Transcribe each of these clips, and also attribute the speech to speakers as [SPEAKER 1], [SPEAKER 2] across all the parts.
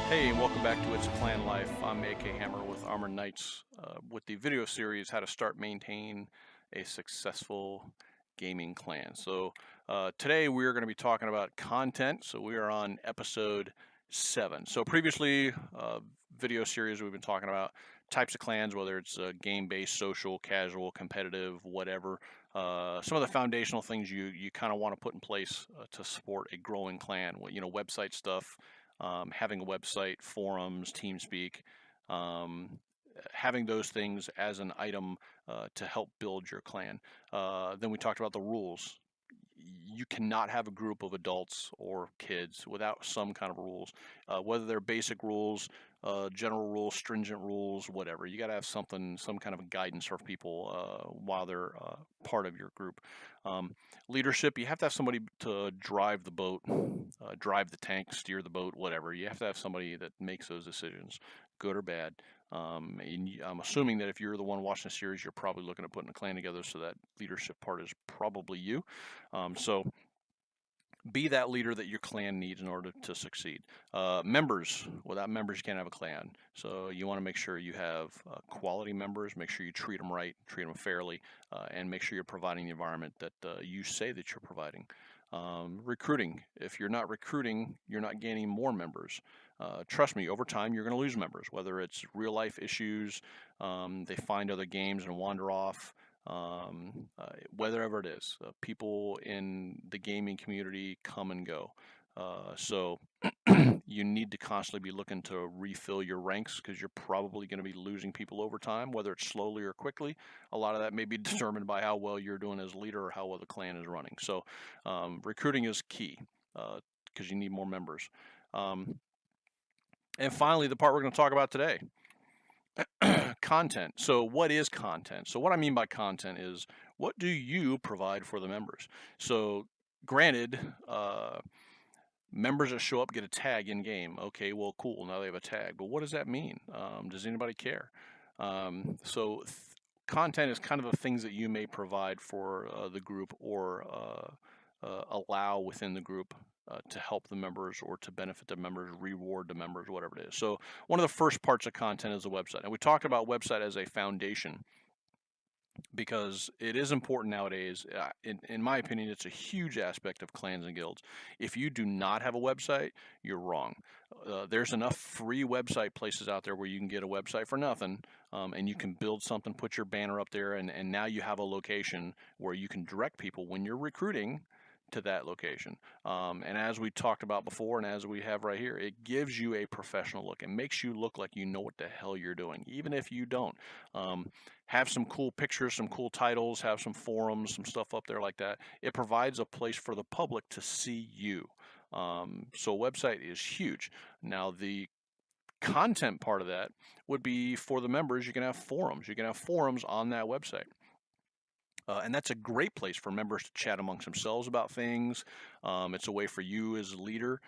[SPEAKER 1] Hey, and welcome back to It's Clan Life. I'm AK Hammer with Armored Knights with the video series How to Start Maintain a Successful Gaming Clan. So today we are going to be talking about content. So we are on episode 7. So previously, video series we've been talking about types of clans, whether it's game-based, social, casual, competitive, whatever. Some of the foundational things you kind of want to put in place to support a growing clan. Website stuff, having a website, forums, TeamSpeak, um, having those things as an item to help build your clan. Then we talked about the rules. You cannot have a group of adults or kids without some kind of rules, whether they're basic rules, general rules, stringent rules, whatever. You got to have something, some kind of guidance for people while they're part of your group. Leadership, you have to have somebody to drive the boat, drive the tank, steer the boat, whatever. You have to have somebody that makes those decisions, good or bad. And I'm assuming that if you're the one watching the series, you're probably looking at putting a clan together, so that leadership part is probably you. So be that leader that your clan needs in order to succeed. Members, without members, you can't have a clan. So you want to make sure you have quality members, make sure you treat them right, treat them fairly, and make sure you're providing the environment that you say that you're providing. Recruiting, if you're not recruiting, you're not gaining more members. Trust me, over time, you're going to lose members, whether it's real life issues, they find other games and wander off, whatever it is. People in the gaming community come and go. So you need to constantly be looking to refill your ranks, because you're probably going to be losing people over time, whether it's slowly or quickly. A lot of that may be determined by how well you're doing as leader or how well the clan is running. So recruiting is key, because you need more members. And finally, the part we're going to talk about today, content. So what is content? So what I mean by content is, what do you provide for the members? So granted, members that show up get a tag in game. Okay, well, cool, now they have a tag, but what does that mean? Does anybody care? Content is kind of the things that you may provide for the group, or allow within the group to help the members, or to benefit the members, reward the members, whatever it is. So one of the first parts of content is the website. And we talked about website as a foundation, because it is important nowadays. In my opinion, it's a huge aspect of clans and guilds. If you do not have a website, you're wrong. There's enough free website places out there where you can get a website for nothing, and you can build something, put your banner up there, and now you have a location where you can direct people when you're recruiting to that location. And as we talked about before, and as we have right here, it gives you a professional look. It makes you look like you know what the hell you're doing, even if you don't. Have some cool pictures, some cool titles, have some forums, some stuff up there like that. It provides a place for the public to see you. So a website is huge. Now, the content part of that would be for the members. You can have forums. You can have forums on that website. And that's a great place for members to chat amongst themselves about things. It's a way for you as a leader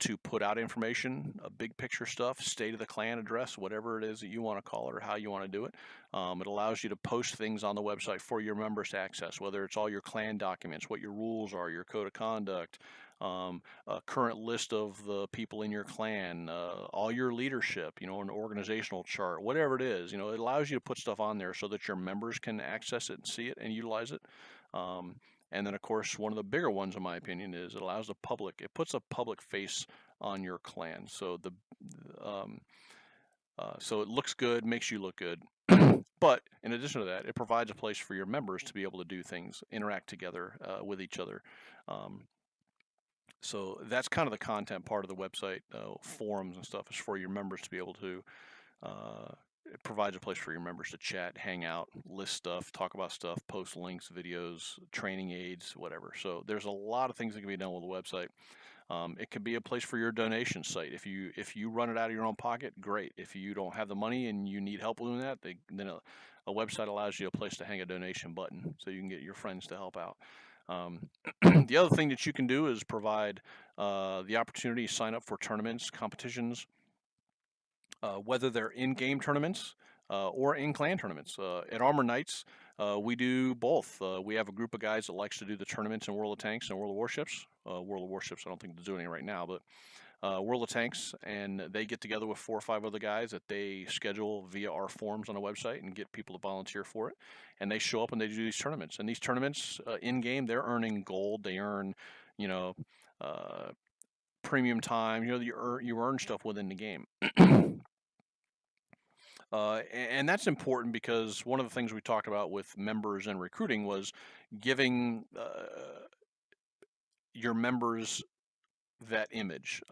[SPEAKER 1] to put out information, big picture stuff, state of the clan address, whatever it is that you want to call it or how you want to do it. It allows you to post things on the website for your members to access, whether it's all your clan documents, what your rules are, your code of conduct, a current list of the people in your clan, all your leadership, an organizational chart, whatever it is. It allows you to put stuff on there so that your members can access it and see it and utilize it. And then, of course, one of the bigger ones, in my opinion, is it allows the public. It puts a public face on your clan, so so it looks good, makes you look good. But in addition to that, it provides a place for your members to be able to do things, interact together with each other. So that's kind of the content part of the website. Forums and stuff is for your members to be able to, it provides a place for your members to chat, hang out, list stuff, talk about stuff, post links, videos, training aids, whatever. So there's a lot of things that can be done with a website. It could be a place for your donation site. If you run it out of your own pocket, great. If you don't have the money and you need help doing that, then a website allows you a place to hang a donation button, so you can get your friends to help out. The other thing that you can do is provide the opportunity to sign up for tournaments, competitions, whether they're in-game tournaments or in-clan tournaments. At Armored Knights, we do both. We have a group of guys that likes to do the tournaments in World of Tanks and World of Warships. World of Warships, I don't think they're doing it right now, but World of Tanks, and they get together with 4 or 5 other guys that they schedule via our forums on the website and get people to volunteer for it. And they show up and they do these tournaments. And these tournaments, in game, they're earning gold. They earn, you know, uh, premium time. You earn stuff within the game. And that's important because one of the things we talked about with members and recruiting was giving your members that image,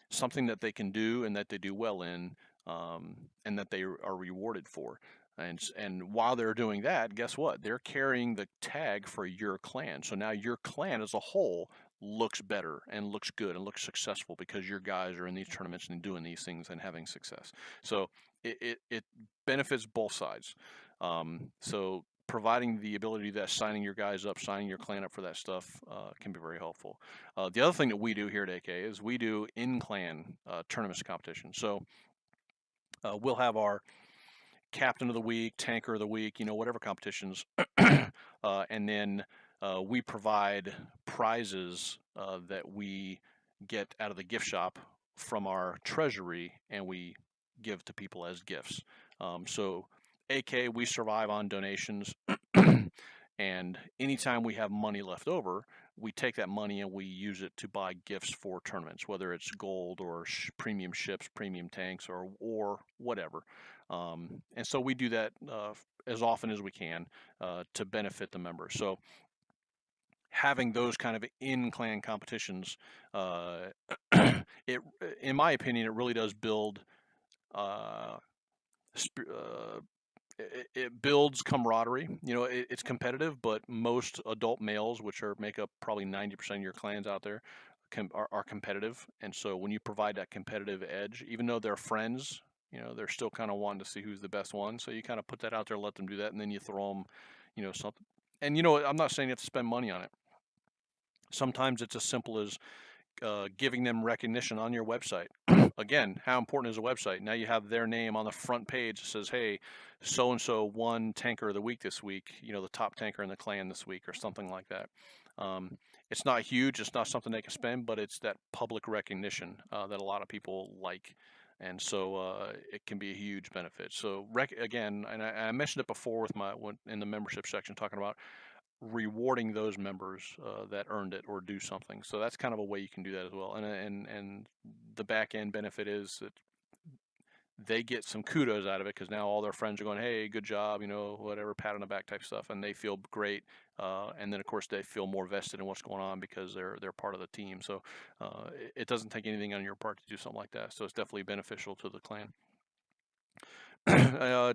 [SPEAKER 1] something that they can do and that they do well in, and that they are rewarded for. And while they're doing that, guess what? They're carrying the tag for your clan. So now your clan as a whole looks better and looks good and looks successful because your guys are in these tournaments and doing these things and having success. So it benefits both sides. So providing the ability that signing your guys up, signing your clan up for that stuff can be very helpful. The other thing that we do here at AK is we do in-clan tournaments competition. So we'll have our captain of the week, tanker of the week, whatever competitions, and then we provide prizes that we get out of the gift shop from our treasury, and we give to people as gifts. So AK, we survive on donations. And anytime we have money left over, we take that money and we use it to buy gifts for tournaments, whether it's gold or premium ships, premium tanks, or whatever. And so we do that as often as we can to benefit the members. So having those kind of in-clan competitions, it, in my opinion, it really does build uh, it builds camaraderie. It's competitive, but most adult males, which make up probably 90% of your clans out there, are competitive. And so when you provide that competitive edge, even though they're friends, they're still kind of wanting to see who's the best one. So you kind of put that out there, let them do that, and then you throw them, something. And I'm not saying you have to spend money on it. Sometimes it's as simple as giving them recognition on your website. Again, how important is a website? Now you have their name on the front page that says, hey, so-and-so won tanker of the week this week, the top tanker in the clan this week, or something like that. It's not huge. It's not something they can spend, but it's that public recognition that a lot of people like. And so it can be a huge benefit. So again, and I mentioned it before in the membership section, talking about rewarding those members that earned it or do something. So that's kind of a way you can do that as well. And the back end benefit is that they get some kudos out of it because now all their friends are going, hey, good job, whatever, pat on the back type stuff, and they feel great. And then of course they feel more vested in what's going on because they're part of the team. So it doesn't take anything on your part to do something like that. So it's definitely beneficial to the clan.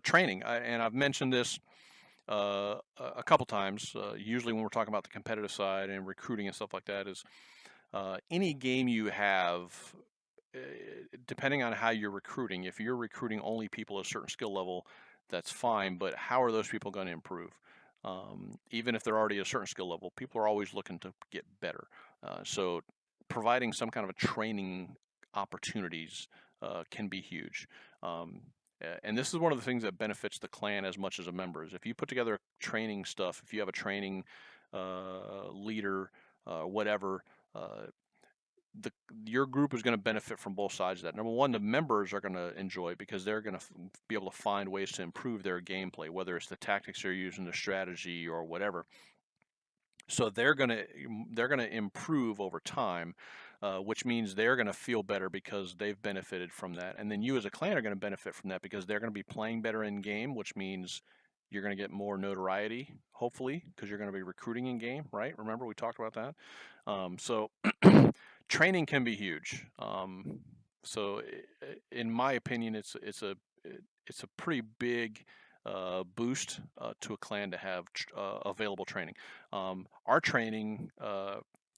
[SPEAKER 1] Training, and I've mentioned this a couple times. Usually when we're talking about the competitive side and recruiting and stuff like that, is any game you have, depending on how you're recruiting, if you're recruiting only people at a certain skill level, that's fine, but how are those people going to improve? Even if they're already at a certain skill level, people are always looking to get better. So providing some kind of a training opportunities can be huge. And this is one of the things that benefits the clan as much as a member. Is if you put together training stuff, if you have a training leader, whatever, uh, your group is going to benefit from both sides of that. Number one, the members are going to enjoy it because they're going to be able to find ways to improve their gameplay, whether it's the tactics they're using, the strategy, or whatever. So they're going to improve over time, which means they're going to feel better because they've benefited from that. And then you as a clan are going to benefit from that because they're going to be playing better in game, which means you're going to get more notoriety, hopefully, because you're going to be recruiting in game, right? Remember we talked about that. So training can be huge. So in my opinion, it's a pretty big boost to a clan to have available training. Our training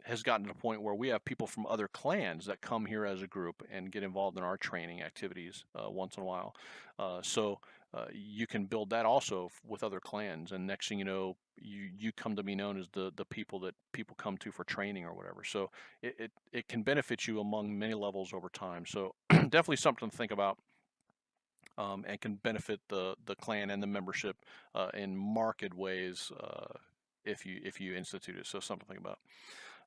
[SPEAKER 1] has gotten to the point where we have people from other clans that come here as a group and get involved in our training activities once in a while. So you can build that also with other clans, and next thing you know, you come to be known as the people that people come to for training or whatever. So it can benefit you among many levels over time. So definitely something to think about. And can benefit the clan and the membership in marked ways if you institute it. So something to think about.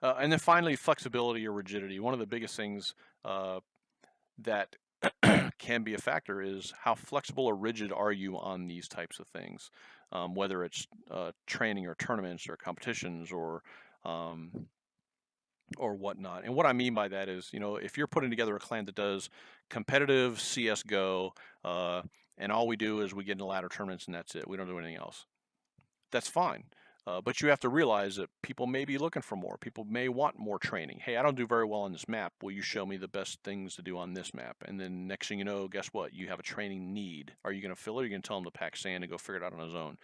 [SPEAKER 1] And then finally, flexibility or rigidity. One of the biggest things that can be a factor is how flexible or rigid are you on these types of things, whether it's training or tournaments or competitions um, or whatnot. And what I mean by that is, if you're putting together a clan that does competitive CS:GO, and all we do is we get into ladder tournaments and that's it, we don't do anything else, that's fine. But you have to realize that people may be looking for more. People may want more training. Hey, I don't do very well on this map. Will you show me the best things to do on this map? And then next thing you know, guess what? You have a training need. Are you going to fill it, or are you going to tell them to pack sand and go figure it out on his own?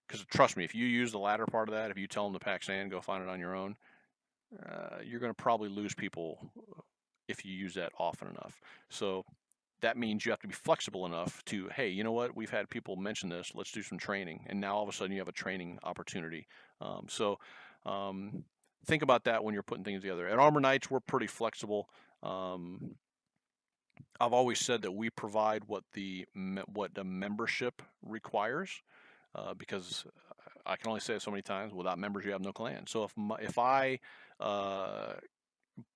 [SPEAKER 1] Because trust me, if you use the latter part of that, if you tell them to pack sand and go find it on your own, you're going to probably lose people if you use that often enough. So that means you have to be flexible enough to, hey, you know what? We've had people mention this. Let's do some training. And now all of a sudden you have a training opportunity. So think about that when you're putting things together. At Armor Knights, we're pretty flexible. I've always said that we provide what the membership requires, because I can only say it so many times. Without members, you have no clan. So if I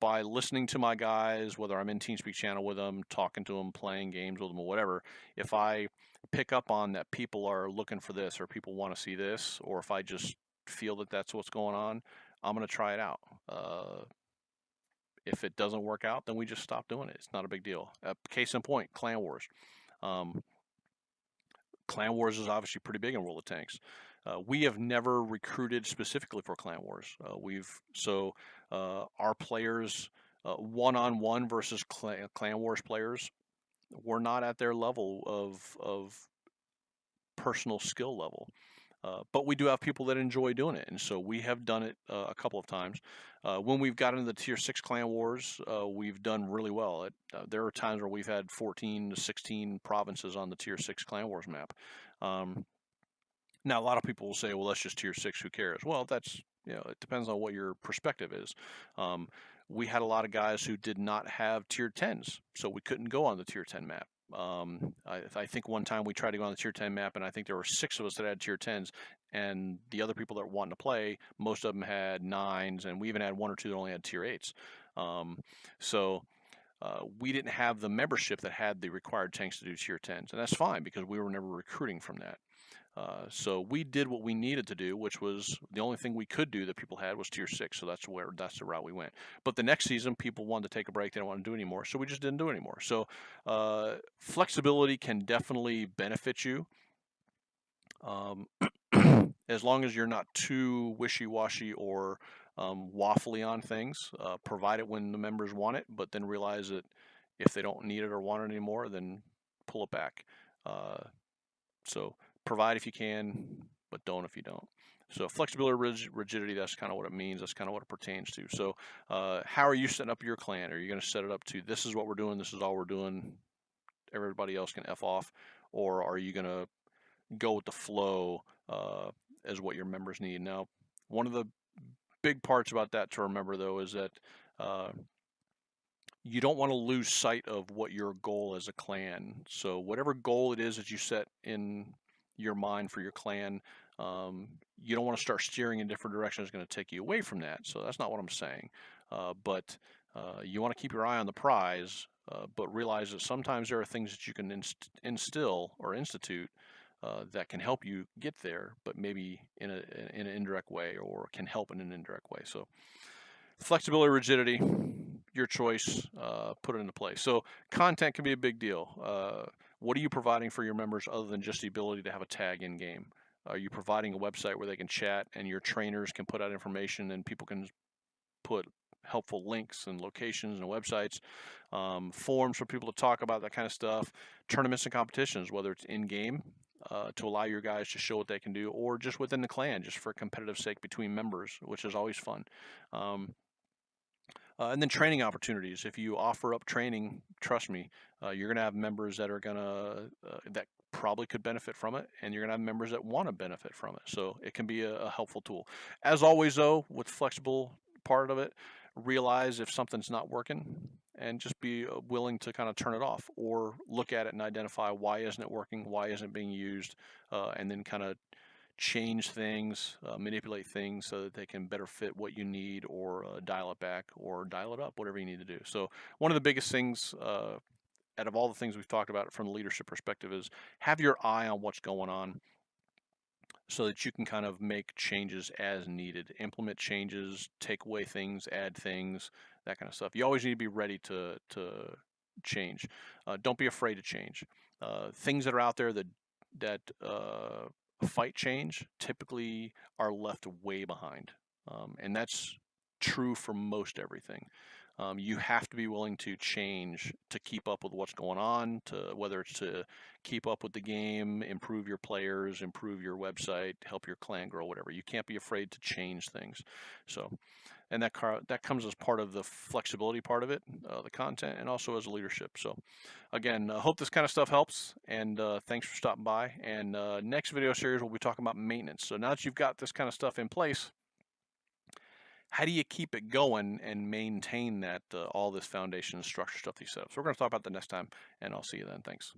[SPEAKER 1] by listening to my guys, whether I'm in TeamSpeak channel with them, talking to them, playing games with them, or whatever, if I pick up on that people are looking for this, or people want to see this, or if I just feel that that's what's going on, I'm going to try it out. If it doesn't work out, then we just stop doing it. It's not a big deal. Case in point, Clan Wars. Clan Wars is obviously pretty big in World of Tanks. We have never recruited specifically for Clan Wars. Our players, one-on-one versus Clan Wars players, we're not at their level of personal skill level. But we do have people that enjoy doing it, and so we have done it a couple of times. When we've got into the Tier 6 Clan Wars, we've done really well. There are times where we've had 14 to 16 provinces on the Tier 6 Clan Wars map. Now, a lot of people will say, well, that's just Tier 6, who cares? Well, it depends on what your perspective is. We had a lot of guys who did not have Tier 10s, so we couldn't go on the Tier 10 map. I think one time we tried to go on the Tier 10 map, and I think there were 6 of us that had Tier 10s, and the other people that were wanting to play, most of them had 9s, and we even had 1 or 2 that only had Tier 8s. We didn't have the membership that had the required tanks to do Tier 10s, and that's fine because we were never recruiting from that. So we did what we needed to do, which was the only thing we could do that people had was Tier 6. So that's the route we went. But the next season, people wanted to take a break. They didn't want to do it anymore. So we just didn't do it anymore. So flexibility can definitely benefit you. As long as you're not too wishy-washy or waffly on things, provide it when the members want it, but then realize that if they don't need it or want it anymore, then pull it back. So provide if you can, but don't if you don't. So flexibility, rigidity, that's kind of what it means. That's kind of what it pertains to. So how are you setting up your clan? Are you going to set it up to, this is what we're doing, this is all we're doing, everybody else can F off? Or are you going to go with the flow as what your members need? Now, one of the big parts about that to remember, though, is that you don't want to lose sight of what your goal as a clan. So whatever goal it is that you set in your mind for your clan, you don't want to start steering in different directions. It's going to take you away from that. So that's not what I'm saying. But you want to keep your eye on the prize, but realize that sometimes there are things that you can instill or institute that can help you get there, but maybe in an indirect way, or can help in an indirect way. So flexibility, rigidity, your choice, put it into place. So content can be a big deal. What are you providing for your members other than just the ability to have a tag in game? Are you providing a website where they can chat and your trainers can put out information and people can put helpful links and locations and websites, forums for people to talk about that kind of stuff, tournaments and competitions, whether it's in game to allow your guys to show what they can do, or just within the clan, just for competitive sake between members, which is always fun. And then training opportunities. If you offer up training, trust me, you're going to have members that are going to that probably could benefit from it, and you're going to have members that want to benefit from it. So it can be a helpful tool. As always, though, with flexible part of it, realize if something's not working, and just be willing to kind of turn it off, or look at it and identify why isn't it working, why isn't it being used, and then kind of change things, manipulate things so that they can better fit what you need, or dial it back or dial it up, whatever you need to do. So one of the biggest things out of all the things we've talked about from the leadership perspective is have your eye on what's going on so that you can kind of make changes as needed, implement changes, take away things, add things, that kind of stuff. You always need to be ready to change. Don't be afraid to change. Things that are out there that fight change typically are left way behind, and that's true for most everything. You have to be willing to change to keep up with what's going on, to whether it's to keep up with the game, improve your players, improve your website, help your clan grow, whatever. You can't be afraid to change things. So, and that comes as part of the flexibility part of it, the content, and also as leadership. So, again, hope this kind of stuff helps, and thanks for stopping by. And next video series we'll be talking about maintenance. So now that you've got this kind of stuff in place, how do you keep it going and maintain that all this foundation and structure stuff that you set up? So we're going to talk about that next time, and I'll see you then. Thanks.